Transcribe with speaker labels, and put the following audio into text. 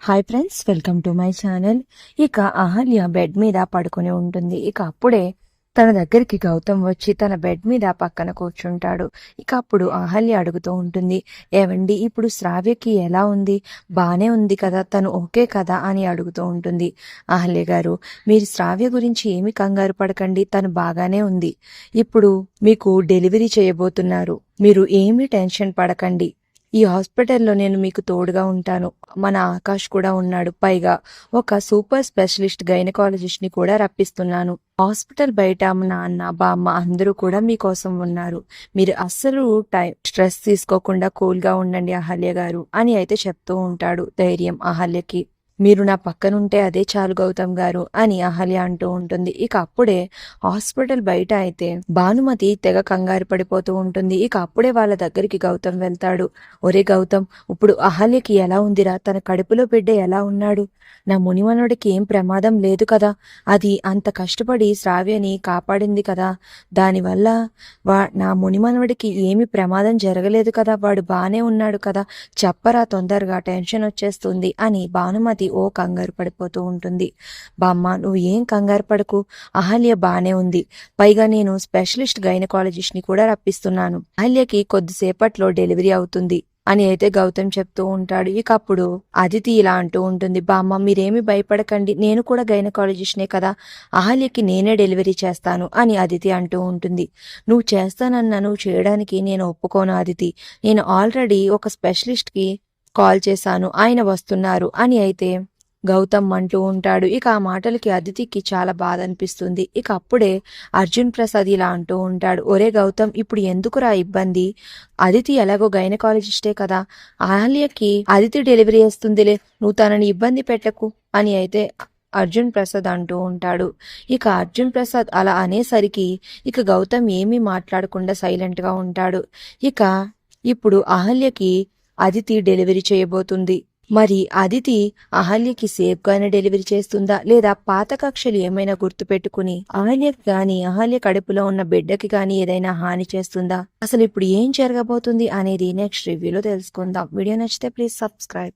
Speaker 1: Hi friends, welcome to my channel. ఇక Ahalya bed మీద పడుకొని ఉంటుంది. ఇక అప్పుడే తన దగ్గరికి గౌతమ్ వచ్చి తన బెడ్ మీద పక్కన కూర్చుంటాడు. ఇక అప్పుడు అహల్య అడుగుతూ ఉంటుంది, ఏవండి ఇప్పుడు శ్రావ్యకి ఎలా ఉంది, బానే ఉంది కదా, తను ఓకే కదా అని అడుగుతూ ఉంటుంది. అహల్య గారు, మీరు శ్రావ్య గురించి ఏమి కంగారు పడకండి, తను బాగానే ఉంది. ఇప్పుడు మీకు డెలివరీ చేయబోతున్నారు, మీరు ఏమీ టెన్షన్ పడకండి. ఈ హాస్పిటల్లో నేను మీకు తోడుగా ఉంటాను. మన ఆకాష్ కూడా ఉన్నాడు. పైగా ఒక సూపర్ స్పెషలిస్ట్ గైనకాలజిస్ట్ ని కూడా రప్పిస్తున్నాను. హాస్పిటల్ బయట నాన్న బామ్మ అందరూ కూడా మీకోసం ఉన్నారు. మీరు అస్సలు స్ట్రెస్ తీసుకోకుండా కూల్ గా ఉండండి అహల్య గారు అని అయితే చెప్తూ ఉంటాడు ధైర్యం అహల్యకి. మీరు నా పక్కనుంటే అదే చాలు గౌతమ్ గారు అని అహల్య అంటూ ఉంటుంది. ఇక అప్పుడే హాస్పిటల్ బయట అయితే భానుమతి తెగ కంగారు పడిపోతూ ఉంటుంది. ఇక అప్పుడే వాళ్ళ దగ్గరికి గౌతమ్ వెళ్తాడు. ఒరే గౌతమ్, ఇప్పుడు అహల్యకి ఎలా ఉందిరా, తన కడుపులో బిడ్డ ఎలా ఉన్నాడు, నా మునిమనుడికి ఏం ప్రమాదం లేదు కదా, అది అంత కష్టపడి శ్రావ్యని కాపాడింది కదా, దానివల్ల నా మునిమనుడికి ఏమి ప్రమాదం జరగలేదు కదా, వాడు బానే ఉన్నాడు కదా, చెప్పరా తొందరగా, టెన్షన్ వచ్చేస్తుంది అని భానుమతి ఓ కంగారు పడిపోతూ ఉంటుంది. బామ్మ, నువ్వు ఏం కంగారు పడకు, అహల్య బానే ఉంది. పైగా నేను స్పెషలిస్ట్ గైనకాలజిస్ట్ ని కూడా రప్పిస్తున్నాను. అహల్యకి కొద్దిసేపట్లో డెలివరీ అవుతుంది అని అయితే గౌతమ్ చెప్తూ ఉంటాడు. ఇక అప్పుడు అదితి ఇలా అంటూ ఉంటుంది, బామ్మ మీరేమి భయపడకండి, నేను కూడా గైనకాలజిస్ట్నే కదా, అహల్యకి నేనే డెలివరీ చేస్తాను అని అదితి అంటూ ఉంటుంది. నువ్వు చేస్తానన్నా నువ్వు చేయడానికి నేను ఒప్పుకోను అదితి, నేను ఆల్రెడీ ఒక స్పెషలిస్ట్ కి కాల్ చేశాను, ఆయన వస్తున్నారు అని అయితే గౌతమ్ అంటూ ఉంటాడు. ఇక ఆ మాటలకి అదితికి చాలా బాధ అనిపిస్తుంది. ఇక అప్పుడే అర్జున్ ప్రసాద్ ఇలా అంటూ ఉంటాడు, ఒరే గౌతమ్, ఇప్పుడు ఎందుకురా ఇబ్బంది, అదితి ఎలాగో గైనకాలజిస్టే కదా, అహల్యకి అదితి డెలివరీ చేస్తుందిలే, నువ్వు తనని ఇబ్బంది పెట్టకు అని అయితే అర్జున్ ప్రసాద్ అంటూ ఉంటాడు. ఇక అర్జున్ ప్రసాద్ అలా అనేసరికి ఇక గౌతమ్ ఏమీ మాట్లాడకుండా సైలెంట్ గా ఉంటాడు. ఇక ఇప్పుడు అహల్యకి అదితి డెలివరీ చేయబోతుంది. మరి అదితి అహల్యకి సేఫ్ గానే డెలివరీ చేస్తుందా, లేదా పాత కక్షలు ఏమైనా గుర్తు పెట్టుకుని అహల్యకి గాని అహల్య కడుపులో ఉన్న బిడ్డకి గాని ఏదైనా హాని చేస్తుందా, అసలు ఇప్పుడు ఏం జరగబోతుంది అనేది నెక్స్ట్ రివ్యూలో తెలుసుకుందాం. వీడియో నచ్చితే ప్లీజ్ సబ్స్క్రైబ్.